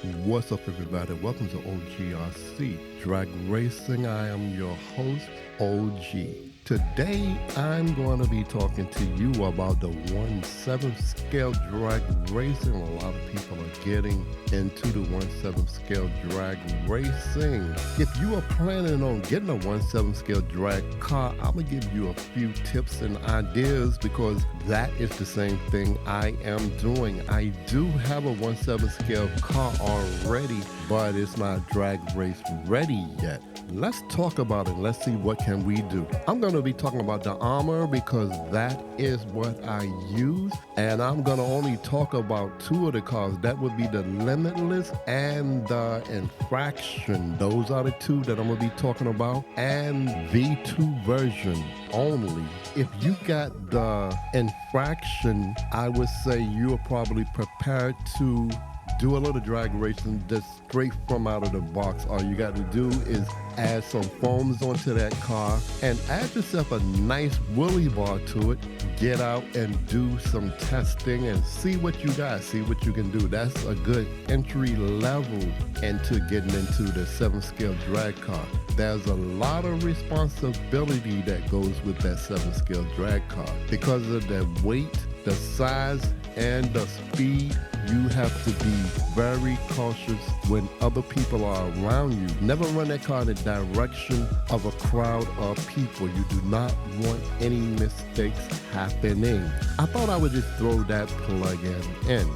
What's up, everybody? Welcome to OGRC Drag Racing. I am your host, OG. Today, I'm going to be talking to you about the 1/7 scale drag racing. A lot of people are getting into the 1/7 scale drag racing. If you are planning on getting a 1/7 scale drag car, I'm going to give you a few tips and ideas because that is the same thing I am doing. I do have a 1/7 scale car already, but it's not drag race ready yet. Let's talk about it. Let's see what can we do. I'm going to be talking about the Armor because that is what I use, and I'm going to only talk about two of the cars. That would be the Limitless and the Infraction. Those are the two that I'm going to be talking about, and V2 version only. If you got the Infraction, I would say you're probably prepared to do a little drag racing just straight from out of the box. All you got to do is add some foams onto that car and add yourself a nice wheelie bar to it. Get out and do some testing and see what you got, see what you can do. That's a good entry level into getting into the 7 scale drag car. There's a lot of responsibility that goes with that 7 scale drag car because of the weight, the size, and the speed. You have to be very cautious when other people are around you. Never run that car in the direction of a crowd of people. You do not want any mistakes happening. I thought I would just throw that plug-in in.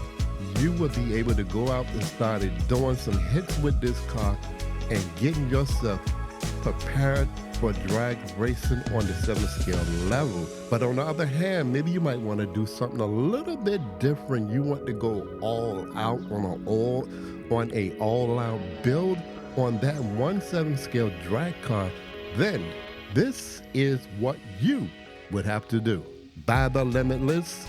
You will be able to go out and start doing some hits with this car and getting yourself prepared for drag racing on the 7 scale level. But on the other hand, maybe you might want to do something a little bit different. You want to go all out on a all-out build on that 1/7 scale drag car. Then this is what you would have to do. Buy the Limitless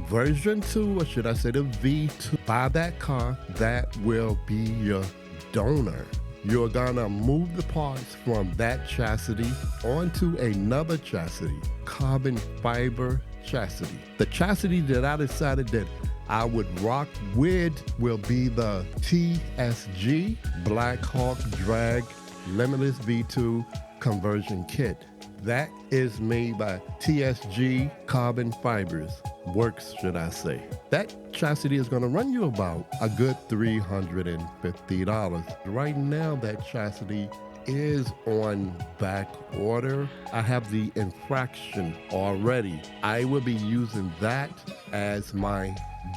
version 2, or should I say the V2. Buy that car. That will be your donor. You're gonna move the parts from that chassis onto another chassis, carbon fiber chassis. The chassis that I decided that I would rock with will be the TSG Black Hawk Drag Limitless V2 conversion kit. That is made by TSG Carbon Fibers. Works, should I say. That chassis is going to run you about a good $350. Right now, that chassis is on back order. I have the Infraction already. I will be using that as my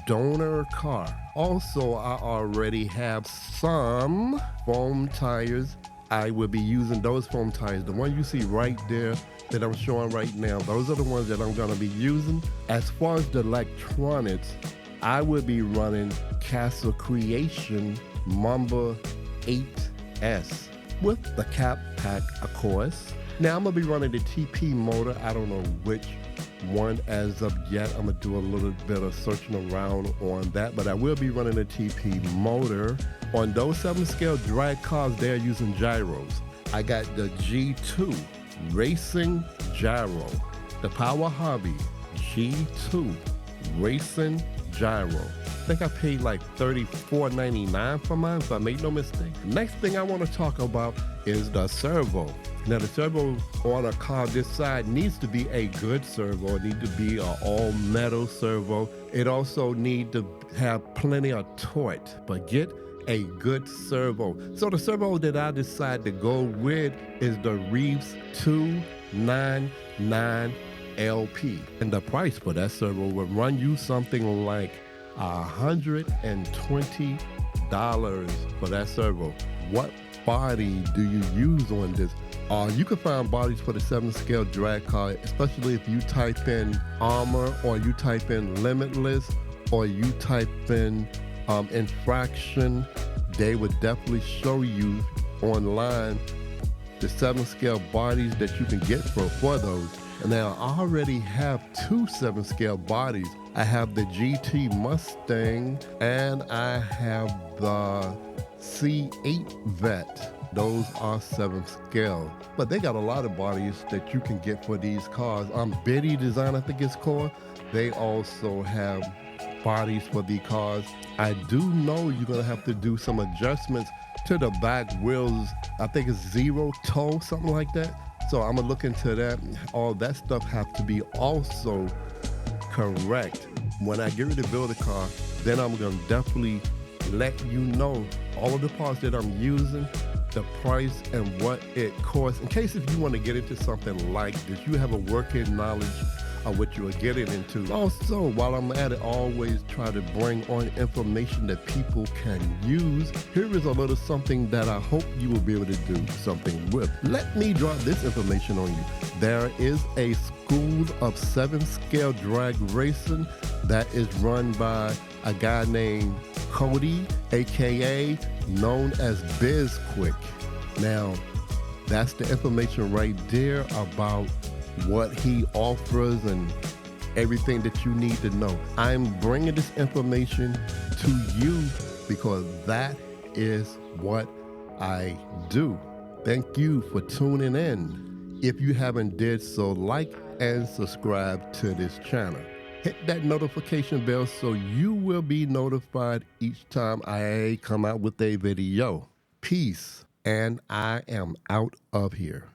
donor car. Also, I already have some foam tires. I will be using those foam tires. The one you see right there that I'm showing right now, those are the ones that I'm gonna be using. As far as the electronics, I will be running Castle Creation Mamba 8S with the cap pack, of course. Now I'm gonna be running the TP motor. I don't know which one as of yet. I'm gonna do a little bit of searching around on that, but I will be running a TP motor. On those 7 scale drag cars, they're using gyros. I got the G2 Racing Gyro, the Power Hobby G2 Racing Gyro. I think I paid like $34.99 for mine, if I made no mistake. Next thing I want to talk about is the servo. Now the servo on a car this side needs to be a good servo. It needs to be an all metal servo. It also needs to have plenty of torque, but get a good servo. So the servo that I decided to go with is the Reeves 299 LP. And the price for that servo will run you something like $120 for that servo. What body do you use on this? You can find bodies for the 7 scale drag car, especially if you type in Armor or you type in Limitless or you type in Infraction. They would definitely show you online the 7 scale bodies that you can get for those. And now I already have 2 7 scale bodies. I have the GT Mustang and I have the C8 Vet. Those are 7 scale, but they got a lot of bodies that you can get for these cars. Biddy Design, I think it's called. They also have bodies for the cars. I do know you're going to have to do some adjustments to the back wheels. I think it's zero toe, something like that. So I'm going to look into that. All that stuff have to be also correct. When I get ready to build a car, then I'm going to definitely let you know all of the parts that I'm using, the price, and what it costs. In case if you want to get into something like this, you have a working knowledge of what you are getting into. Also, while I'm at it, always try to bring on information that people can use. Here is a little something that I hope you will be able to do something with. Let me drop this information on you. There is a School of 7 Scale Drag Racing that is run by a guy named Cody, aka known as BizQuick. Now, that's the information right there about what he offers and everything that you need to know. I'm bringing this information to you because that is what I do. Thank you for tuning in. If you haven't did so, like and subscribe to this channel. Hit that notification bell so you will be notified each time I come out with a video. Peace, and I am out of here.